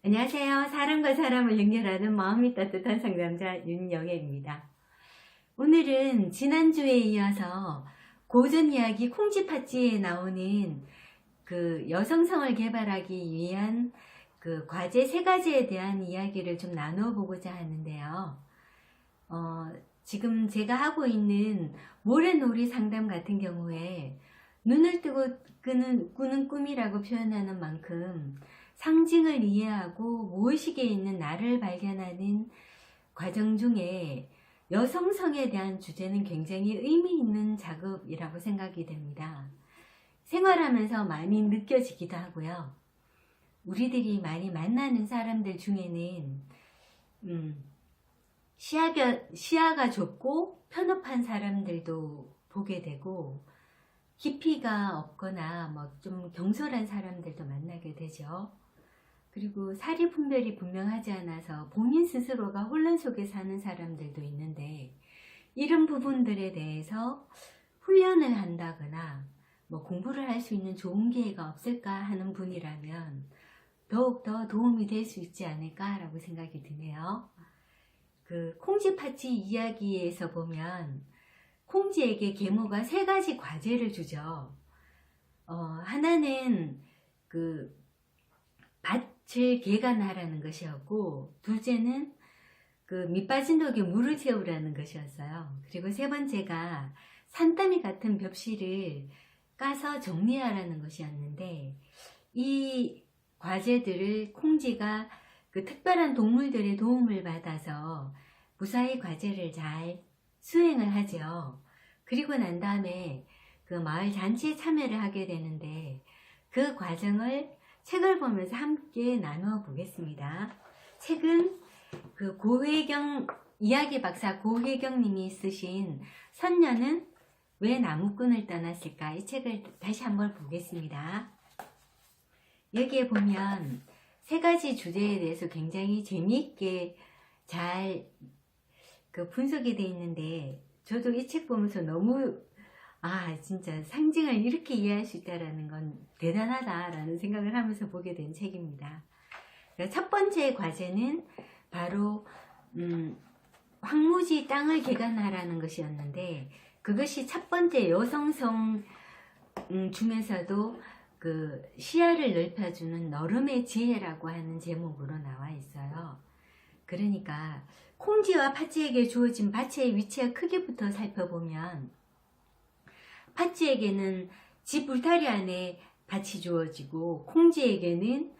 안녕하세요. 사람과 사람을 연결하는 마음이 따뜻한 상담자 윤영애입니다. 오늘은 지난주에 이어서 고전 이야기 콩쥐팥쥐에 나오는 그 여성성을 개발하기 위한 그 과제 3가지에 대한 이야기를 좀 나눠보고자 하는데요. 지금 제가 하고 있는 모래놀이 상담 같은 경우에 눈을 뜨고 꾸는 꿈이라고 표현하는 만큼 상징을 이해하고 무의식에 있는 나를 발견하는 과정 중에 여성성에 대한 주제는 굉장히 의미 있는 작업이라고 생각이 됩니다. 생활하면서 많이 느껴지기도 하고요. 우리들이 많이 만나는 사람들 중에는 시야가 좁고 편협한 사람들도 보게 되고, 깊이가 없거나 좀 경솔한 사람들도 만나게 되죠. 그리고 사리 분별이 분명하지 않아서 본인 스스로가 혼란 속에 사는 사람들도 있는데, 이런 부분들에 대해서 훈련을 한다거나 공부를 할 수 있는 좋은 기회가 없을까 하는 분이라면 더욱더 도움이 될 수 있지 않을까라고 생각이 드네요. 그 콩쥐팥쥐 이야기에서 보면 콩쥐에게 계모가 3가지 과제를 주죠. 하나는 그 밭을 개간하라는 것이었고, 둘째는 그 밑 빠진 독에 물을 채우라는 것이었어요. 그리고 3번째가 산더미 같은 벽실을 까서 정리하라는 것이었는데, 이 과제들을 콩쥐가 그 특별한 동물들의 도움을 받아서 무사히 과제를 잘 수행을 하죠. 그리고 난 다음에 그 마을 잔치에 참여를 하게 되는데, 그 과정을 책을 보면서 함께 나누어 보겠습니다. 책은 그 이야기 박사 고혜경 님이 쓰신 선녀는 왜 나무꾼을 떠났을까? 이 책을 다시 한번 보겠습니다. 여기에 보면 3가지 주제에 대해서 굉장히 재미있게 잘 분석이 되어 있는데, 저도 이 책 보면서 너무 진짜 상징을 이렇게 이해할 수 있다는 건 대단하다라는 생각을 하면서 보게 된 책입니다. 첫 번째 과제는 바로 황무지 땅을 개간하라는 것이었는데, 그것이 첫 번째 여성성 중에서도 그 시야를 넓혀주는 너름의 지혜라고 하는 제목으로 나와 있어요. 그러니까 콩쥐와 팥쥐에게 주어진 밭의 위치와 크기부터 살펴보면, 팥쥐에게는 집 울타리 안에 밭이 주어지고, 콩쥐에게는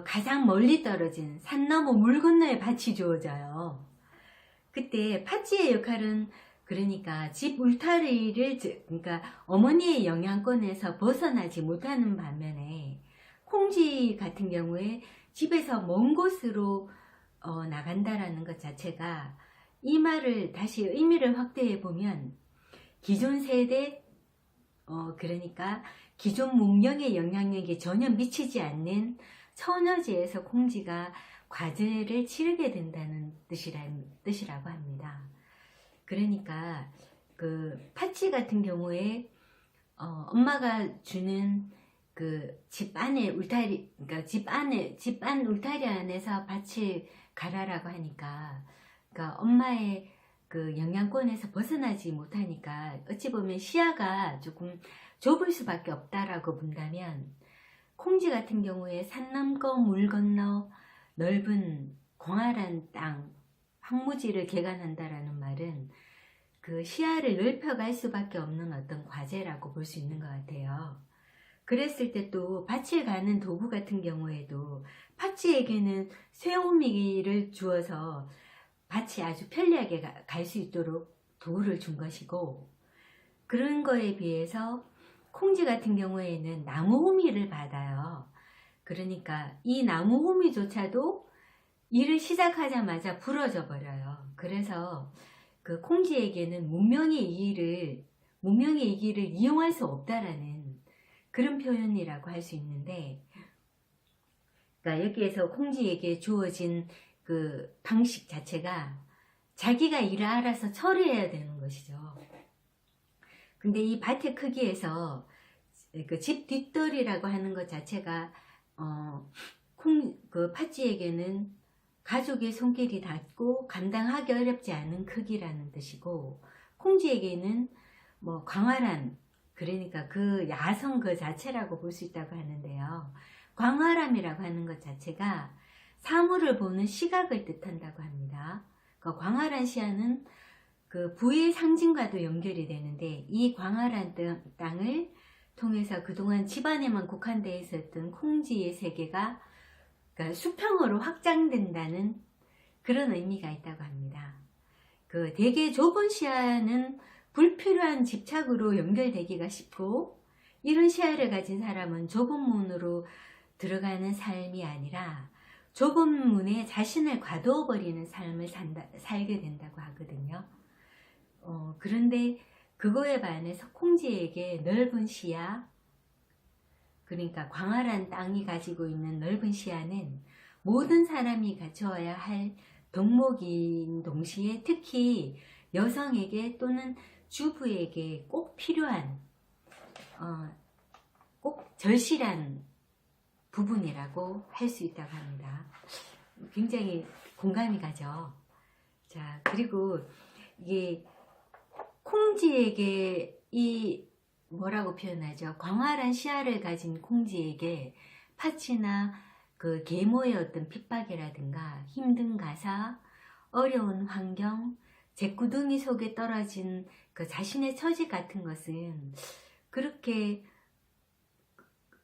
가장 멀리 떨어진 산 너머 물 건너에 밭이 주어져요. 그때 팥쥐의 역할은 그러니까 집 울타리를, 그러니까 어머니의 영향권에서 벗어나지 못하는 반면에, 콩쥐 같은 경우에 집에서 먼 곳으로 나간다라는 것 자체가, 이 말을 다시 의미를 확대해 보면 기존 세대, 그러니까 기존 문명의 영향력이 전혀 미치지 않는 처녀지에서 콩쥐가 과제를 치르게 된다는 뜻이라고 합니다. 그러니까 그 팥쥐 같은 경우에 엄마가 주는 그 집 안에 울타리, 그러니까 집 안 울타리 안에서 밭을 가라라고 하니까, 그러니까 엄마의 그 영향권에서 벗어나지 못하니까 어찌 보면 시야가 조금 좁을 수밖에 없다라고 본다면, 콩쥐 같은 경우에 산 넘고 물 건너 넓은 광활한 땅, 황무지를 개간한다라는 말은 그 시야를 넓혀갈 수밖에 없는 어떤 과제라고 볼 수 있는 것 같아요. 그랬을 때 또 밭을 가는 도구 같은 경우에도 팥쥐에게는 쇠오미를 주어서 밭이 아주 편리하게 갈 수 있도록 도구를 준 것이고, 그런 거에 비해서 콩쥐 같은 경우에는 나무 호미를 받아요. 그러니까 이 나무 호미조차도 일을 시작하자마자 부러져 버려요. 그래서 그 콩쥐에게는 문명의 이기를 이용할 수 없다라는 그런 표현이라고 할 수 있는데, 그러니까 여기에서 콩쥐에게 주어진 그 방식 자체가 자기가 일을 알아서 처리해야 되는 것이죠. 근데 이 밭의 크기에서 그 집 뒷덜이라고 하는 것 자체가 그 팥쥐에게는 가족의 손길이 닿고 감당하기 어렵지 않은 크기라는 뜻이고, 콩쥐에게는 뭐 광활한, 그러니까 그 야성 그 자체라고 볼 수 있다고 하는데요. 광활함이라고 하는 것 자체가 사물을 보는 시각을 뜻한다고 합니다. 그 광활한 시야는 그 부의 상징과도 연결이 되는데, 이 광활한 땅을 통해서 그동안 집안에만 국한되어 있었던 콩쥐의 세계가 그러니까 수평으로 확장된다는 그런 의미가 있다고 합니다. 그 되게 좁은 시야는 불필요한 집착으로 연결되기가 쉽고, 이런 시야를 가진 사람은 좁은 문으로 들어가는 삶이 아니라 좁은 문에 자신을 가두어버리는 삶을 살게 된다고 하거든요. 그런데 그거에 반해서 콩쥐에게 넓은 시야, 그러니까 광활한 땅이 가지고 있는 넓은 시야는 모든 사람이 갖춰야 할 덕목인 동시에 특히 여성에게 또는 주부에게 꼭 필요한 꼭 절실한 부분이라고 할 수 있다고 합니다. 굉장히 공감이 가죠. 자, 그리고 이게 콩쥐에게 이 뭐라고 표현하죠? 광활한 시야를 가진 콩쥐에게 팥이나 그 계모의 어떤 핍박이라든가 힘든 가사, 어려운 환경, 잿구둥이 속에 떨어진 그 자신의 처지 같은 것은 그렇게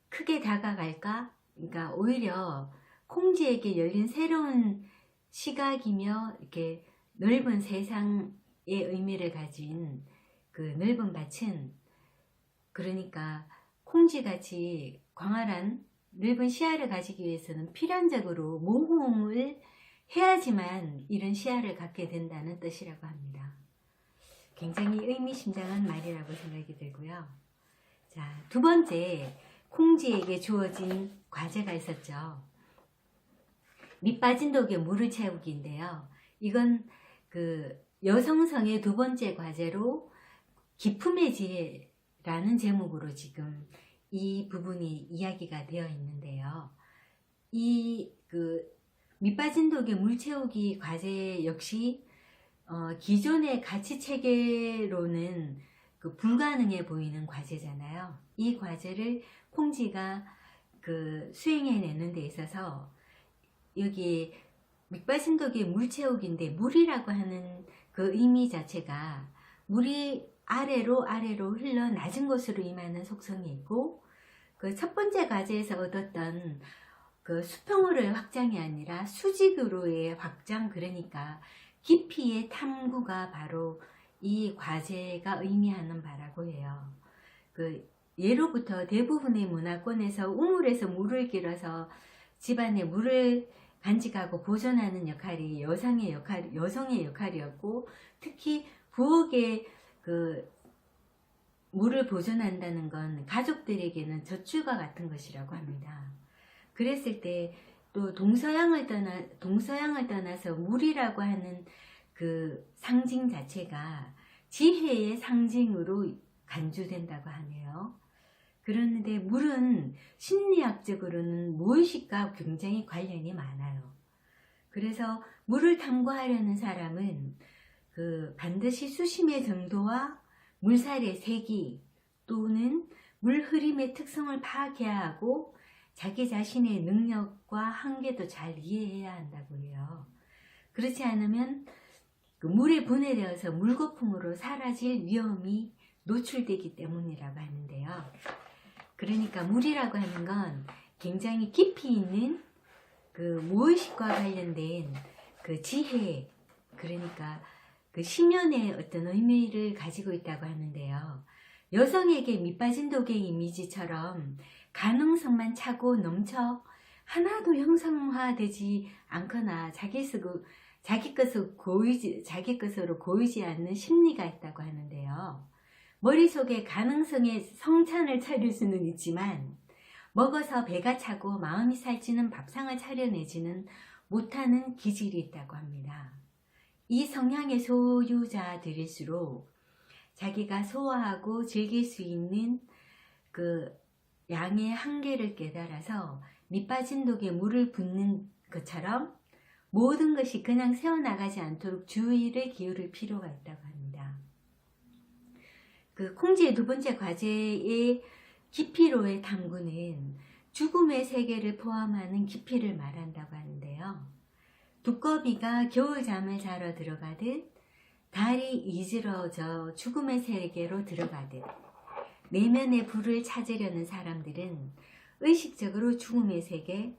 크게 다가갈까? 그러니까 오히려 콩쥐에게 열린 새로운 시각이며 이렇게 넓은 세상의 의미를 가진 그 넓은 밭은, 그러니까 콩쥐같이 광활한 넓은 시야를 가지기 위해서는 필연적으로 모험을 해야지만 이런 시야를 갖게 된다는 뜻이라고 합니다. 굉장히 의미심장한 말이라고 생각이 들고요. 자, 두 번째, 콩쥐에게 주어진 과제가 있었죠. 밑 빠진 독에 물을 채우기인데요. 이건 그 여성성의 두 번째 과제로 기품의 지혜라는 제목으로 지금 이 부분이 이야기가 되어 있는데요. 이 밑 빠진 독에 물 채우기 과제 역시 기존의 가치 체계로는 불가능해 보이는 과제잖아요. 이 과제를 콩쥐가 수행해내는 데 있어서 여기 밑 빠진 독에 물 채우기인데, 물이라고 하는 그 의미 자체가 물이 아래로 흘러 낮은 곳으로 임하는 속성이 있고, 그 첫 번째 과제에서 얻었던 그 수평으로의 확장이 아니라 수직으로의 확장, 그러니까 깊이의 탐구가 바로 이 과제가 의미하는 바라고 해요. 예로부터 대부분의 문화권에서 우물에서 물을 길어서 집안에 물을 간직하고 보존하는 역할이 여성의 역할이었고, 특히 부엌에 물을 보존한다는 건 가족들에게는 젖줄과 같은 것이라고 합니다. 그랬을 때 또 동서양을 떠나서 물이라고 하는 그 상징 자체가 지혜의 상징으로 간주된다고 하네요. 그런데 물은 심리학적으로는 무의식과 굉장히 관련이 많아요. 그래서 물을 탐구하려는 사람은 반드시 수심의 정도와 물살의 세기 또는 물 흐름의 특성을 파악해야 하고, 자기 자신의 능력과 한계도 잘 이해해야 한다고 해요. 그렇지 않으면 물에 분해되어서 물거품으로 사라질 위험이 노출되기 때문이라고 하는데요. 그러니까 물이라고 하는 건 굉장히 깊이 있는 무의식과 관련된 지혜, 그러니까 심연의 어떤 의미를 가지고 있다고 하는데요. 여성에게 밑빠진 독의 이미지처럼 가능성만 차고 넘쳐 하나도 형상화되지 않거나 자기 것으로 고이지 않는 심리가 있다고 하는데요. 머릿속에 가능성의 성찬을 차릴 수는 있지만 먹어서 배가 차고 마음이 살찌는 밥상을 차려내지는 못하는 기질이 있다고 합니다. 이 성향의 소유자들일수록 자기가 소화하고 즐길 수 있는 양의 한계를 깨달아서 밑빠진 독에 물을 붓는 것처럼 모든 것이 그냥 새어나가지 않도록 주의를 기울일 필요가 있다고 합니다. 그 콩지의 두 번째 과제의 깊이로의 탐구는 죽음의 세계를 포함하는 깊이를 말한다고 하는데요. 두꺼비가 겨울잠을 자러 들어가듯 달이 이즈러져 죽음의 세계로 들어가듯 내면의 불을 찾으려는 사람들은 의식적으로 죽음의 세계,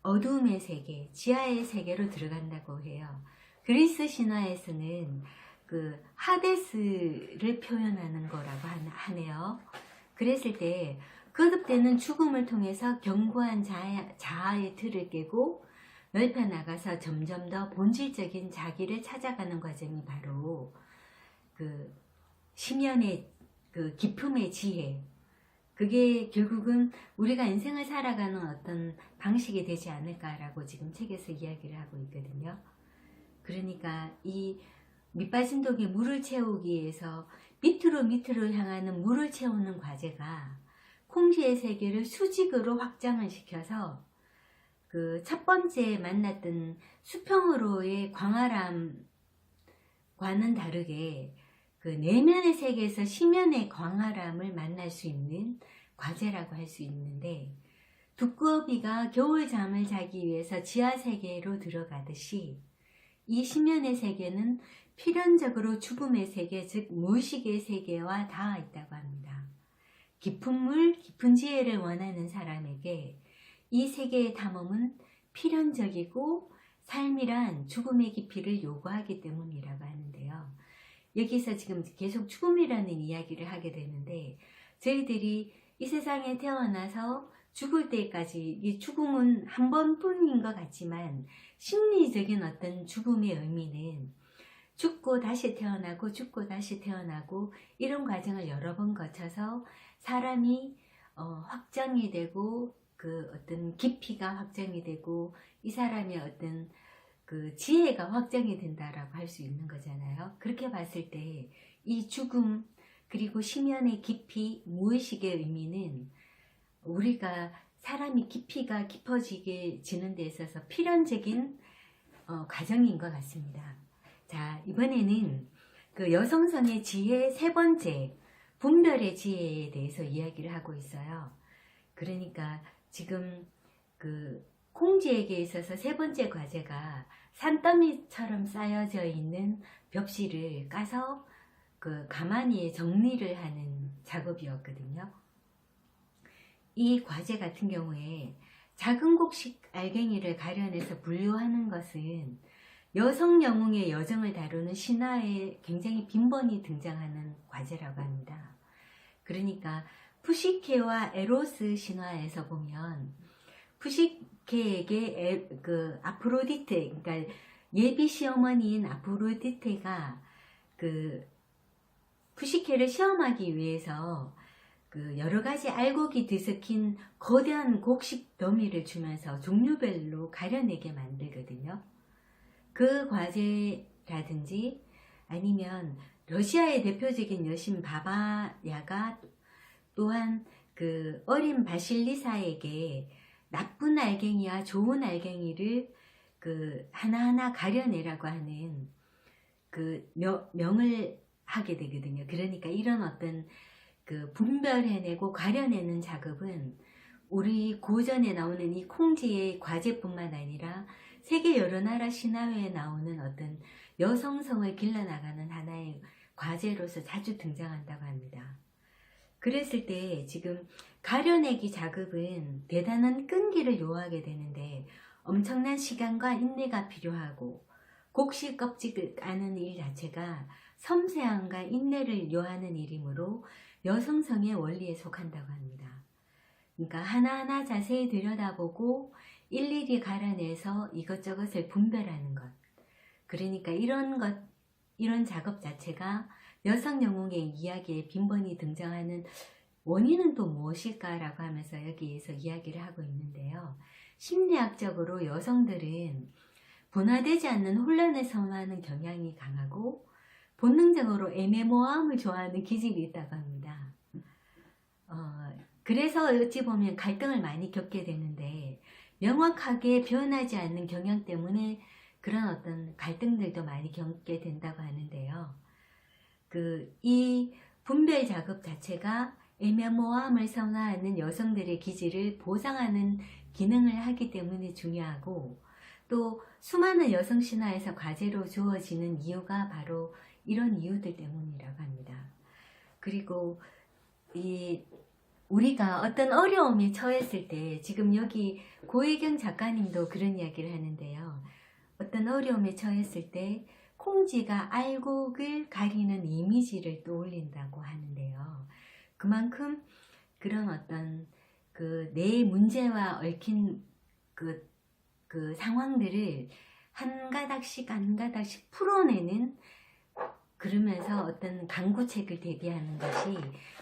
어두움의 세계, 지하의 세계로 들어간다고 해요. 그리스 신화에서는 그 하데스를 표현하는 거라고 하네요. 그랬을 때 거듭되는 죽음을 통해서 견고한 자아의 틀을 깨고 넓혀 나가서 점점 더 본질적인 자기를 찾아가는 과정이 바로 그 심연의 그 깊음의 지혜, 그게 결국은 우리가 인생을 살아가는 어떤 방식이 되지 않을까라고 지금 책에서 이야기를 하고 있거든요. 그러니까 이 밑빠진 독에 물을 채우기 위해서 밑으로 향하는 물을 채우는 과제가 콩지의 세계를 수직으로 확장을 시켜서 그 첫 번째 만났던 수평으로의 광활함과는 다르게 그 내면의 세계에서 심연의 광활함을 만날 수 있는 과제라고 할 수 있는데, 두꺼비가 겨울잠을 자기 위해서 지하세계로 들어가듯이 이 심연의 세계는 필연적으로 죽음의 세계, 즉 무의식의 세계와 닿아 있다고 합니다. 깊은 물, 깊은 지혜를 원하는 사람에게 이 세계의 탐험은 필연적이고 삶이란 죽음의 깊이를 요구하기 때문이라고 하는데요. 여기서 지금 계속 죽음이라는 이야기를 하게 되는데, 저희들이 이 세상에 태어나서 죽을 때까지 이 죽음은 한 번뿐인 것 같지만 심리적인 어떤 죽음의 의미는 죽고 다시 태어나고 죽고 다시 태어나고 이런 과정을 여러 번 거쳐서 사람이 확장이 되고 그 어떤 깊이가 확장이 되고 이 사람의 어떤 그 지혜가 확장이 된다라고 할 수 있는 거잖아요. 그렇게 봤을 때 이 죽음 그리고 심연의 깊이, 무의식의 의미는 우리가 사람이 깊이가 깊어지게 지는 데 있어서 필연적인 과정인 것 같습니다. 자, 이번에는 그 여성성의 지혜 세 번째, 분별의 지혜에 대해서 이야기를 하고 있어요. 그러니까 지금 그 콩지에게 있어서 세 번째 과제가 산더미처럼 쌓여져 있는 벽실을 까서 그 가만히 정리를 하는 작업이었거든요. 이 과제 같은 경우에 작은 곡식 알갱이를 가려내서 분류하는 것은 여성 영웅의 여정을 다루는 신화에 굉장히 빈번히 등장하는 과제라고 합니다. 그러니까 푸시케와 에로스 신화에서 보면 푸시케에게 그 아프로디테, 그러니까 예비 시어머니인 아프로디테가 그 푸시케를 시험하기 위해서 그 여러 가지 알곡이 뒤섞인 거대한 곡식 더미를 주면서 종류별로 가려내게 만들거든요. 그 과제라든지 아니면 러시아의 대표적인 여신 바바야가 또한 그 어린 바실리사에게 나쁜 알갱이와 좋은 알갱이를 그 하나하나 가려내라고 하는 그 명을 하게 되거든요. 그러니까 이런 어떤 그 분별해내고 가려내는 작업은 우리 고전에 나오는 이 콩지의 과제뿐만 아니라 세계 여러 나라 신화회에 나오는 어떤 여성성을 길러나가는 하나의 과제로서 자주 등장한다고 합니다. 그랬을 때 지금 가려내기 작업은 대단한 끈기를 요하게 되는데 엄청난 시간과 인내가 필요하고 곡식 껍질을 까는 일 자체가 섬세함과 인내를 요하는 일이므로 여성성의 원리에 속한다고 합니다. 그러니까 하나하나 자세히 들여다보고 일일이 갈아내서 이것저것을 분별하는 것. 그러니까 이런 작업 자체가 여성 영웅의 이야기에 빈번히 등장하는 원인은 또 무엇일까라고 하면서 여기에서 이야기를 하고 있는데요. 심리학적으로 여성들은 분화되지 않는 혼란을 선호하는 경향이 강하고 본능적으로 애매모호함을 좋아하는 기질이 있다고 합니다. 그래서 어찌 보면 갈등을 많이 겪게 되는데, 명확하게 변하지 않는 경향 때문에 그런 어떤 갈등들도 많이 겪게 된다고 하는데요. 이 분별 작업 자체가 애매모호함을 선호하는 여성들의 기질을 보상하는 기능을 하기 때문에 중요하고, 또 수많은 여성 신화에서 과제로 주어지는 이유가 바로 이런 이유들 때문이라고 합니다. 그리고 우리가 어떤 어려움에 처했을 때, 지금 여기 고혜경 작가님도 그런 이야기를 하는데요. 어떤 어려움에 처했을 때 콩쥐가 알곡을 가리는 이미지를 떠올린다고 하는데요. 그만큼 그런 어떤 내 문제와 얽힌 그 상황들을 한 가닥씩 풀어내는, 그러면서 어떤 강구책을 대비하는 것이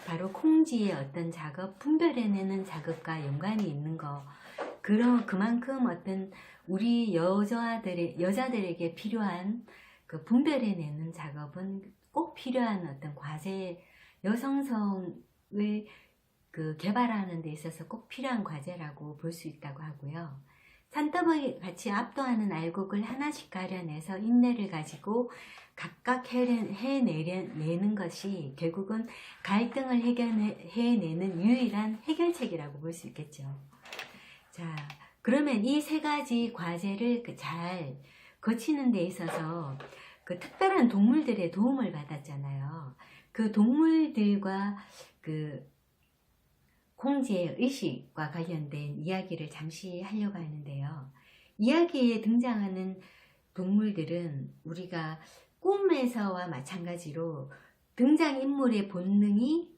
바로 콩쥐의 어떤 작업, 분별해내는 작업과 연관이 있는 거. 그만큼 어떤 우리 여자들에게 필요한 그 분별해내는 작업은 꼭 필요한 어떤 과제, 여성성을 개발하는 데 있어서 꼭 필요한 과제라고 볼 수 있다고 하고요. 산더미 같이 압도하는 알곡을 하나씩 가려내서 인내를 가지고 각각 해내는 것이 결국은 갈등을 해내는 유일한 해결책이라고 볼 수 있겠죠. 자, 그러면 이 세 가지 과제를 잘 거치는 데 있어서 특별한 동물들의 도움을 받았잖아요. 그 동물들과 콩쥐의 의식과 관련된 이야기를 잠시 하려고 하는데요. 이야기에 등장하는 동물들은 우리가 꿈에서와 마찬가지로 등장인물의 본능이,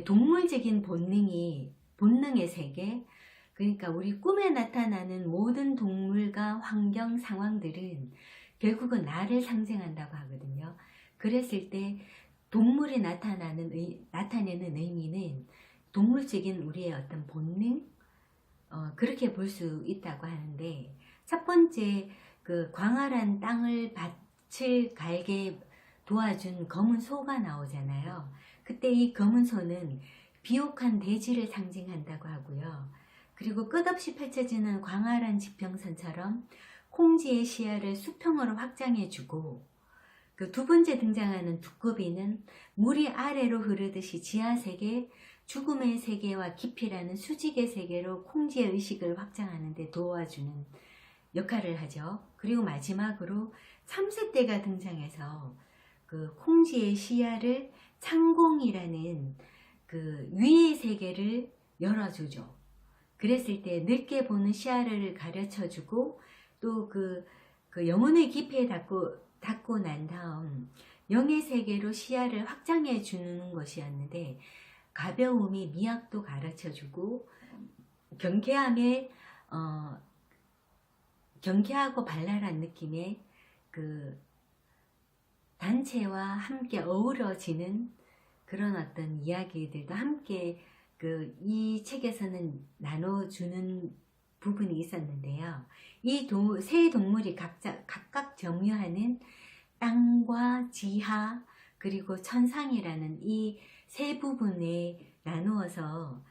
동물적인 본능의 세계, 그러니까 우리 꿈에 나타나는 모든 동물과 환경 상황들은 결국은 나를 상징한다고 하거든요. 그랬을 때 동물이 나타내는 의미는 동물적인 우리의 어떤 본능, 그렇게 볼 수 있다고 하는데, 첫 번째 광활한 밭을 갈게 도와준 검은 소가 나오잖아요. 그때 이 검은 소는 비옥한 대지를 상징한다고 하고요. 그리고 끝없이 펼쳐지는 광활한 지평선처럼 콩쥐의 시야를 수평으로 확장해주고, 두 번째 등장하는 두꺼비는 물이 아래로 흐르듯이 지하세계, 죽음의 세계와 깊이라는 수직의 세계로 콩쥐의 의식을 확장하는 데 도와주는 역할을 하죠. 그리고 마지막으로 참새떼가 등장해서 콩쥐의 시야를 창공이라는 위의 세계를 열어주죠. 그랬을 때 넓게 보는 시야를 가르쳐주고, 또 영혼의 깊이에 닿고 난 다음 영의 세계로 시야를 확장해 주는 것이었는데, 가벼움이 미학도 가르쳐주고, 경쾌하고 발랄한 느낌의 단체와 함께 어우러지는 그런 어떤 이야기들도 함께 이 책에서는 나눠주는 부분이 있었는데요. 이 세 동물이 각각 점유하는 땅과 지하, 그리고 천상이라는 이 세 부분에 나누어서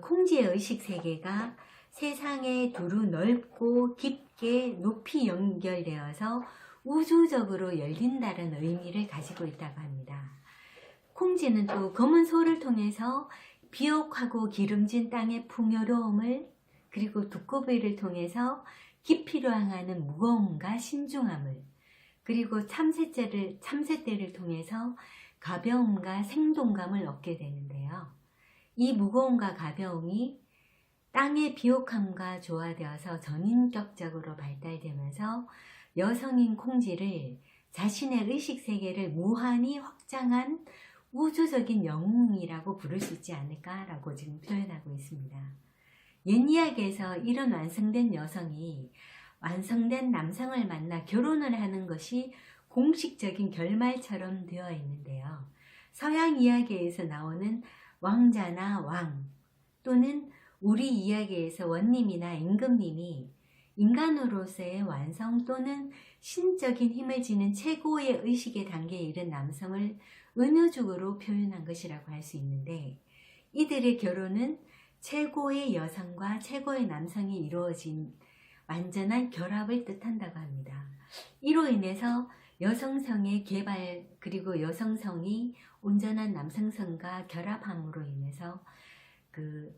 콩쥐의 의식 세계가 세상에 두루 넓고 깊게 높이 연결되어서 우주적으로 열린다는 의미를 가지고 있다고 합니다. 콩쥐는 또 검은 소를 통해서 비옥하고 기름진 땅의 풍요로움을, 그리고 두꺼비를 통해서 깊이로 향하는 무거움과 신중함을, 그리고 참새떼를 통해서 가벼움과 생동감을 얻게 되는데요. 이 무거움과 가벼움이 땅의 비옥함과 조화되어서 전인격적으로 발달되면서 여성인 콩쥐를 자신의 의식세계를 무한히 확장한 우주적인 영웅이라고 부를 수 있지 않을까라고 지금 표현하고 있습니다. 옛 이야기에서 이런 완성된 여성이 완성된 남성을 만나 결혼을 하는 것이 공식적인 결말처럼 되어 있는데요. 서양 이야기에서 나오는 왕자나 왕, 또는 우리 이야기에서 원님이나 임금님이 인간으로서의 완성 또는 신적인 힘을 지닌 최고의 의식의 단계에 이른 남성을 은유적으로 표현한 것이라고 할 수 있는데, 이들의 결혼은 최고의 여성과 최고의 남성이 이루어진 완전한 결합을 뜻한다고 합니다. 이로 인해서 여성성의 개발 그리고 여성성이 온전한 남성성과 결합함으로 인해서 그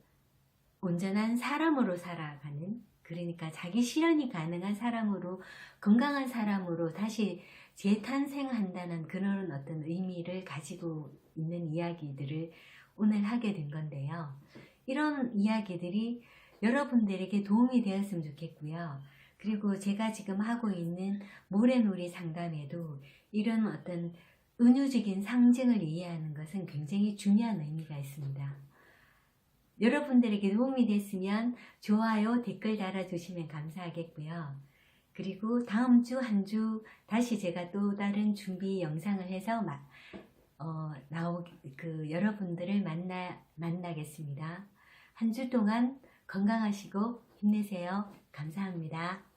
온전한 사람으로 살아가는, 그러니까 자기 실현이 가능한 사람으로, 건강한 사람으로 다시 재탄생한다는 그런 어떤 의미를 가지고 있는 이야기들을 오늘 하게 된 건데요. 이런 이야기들이 여러분들에게 도움이 되었으면 좋겠고요. 그리고 제가 지금 하고 있는 모래놀이 상담에도 이런 어떤 은유적인 상징을 이해하는 것은 굉장히 중요한 의미가 있습니다. 여러분들에게 도움이 됐으면 좋아요, 댓글 달아주시면 감사하겠고요. 그리고 다음 주 한 주 다시 제가 또 다른 준비 영상을 해서 여러분들을 만나겠습니다. 한 주 동안 건강하시고 힘내세요. 감사합니다.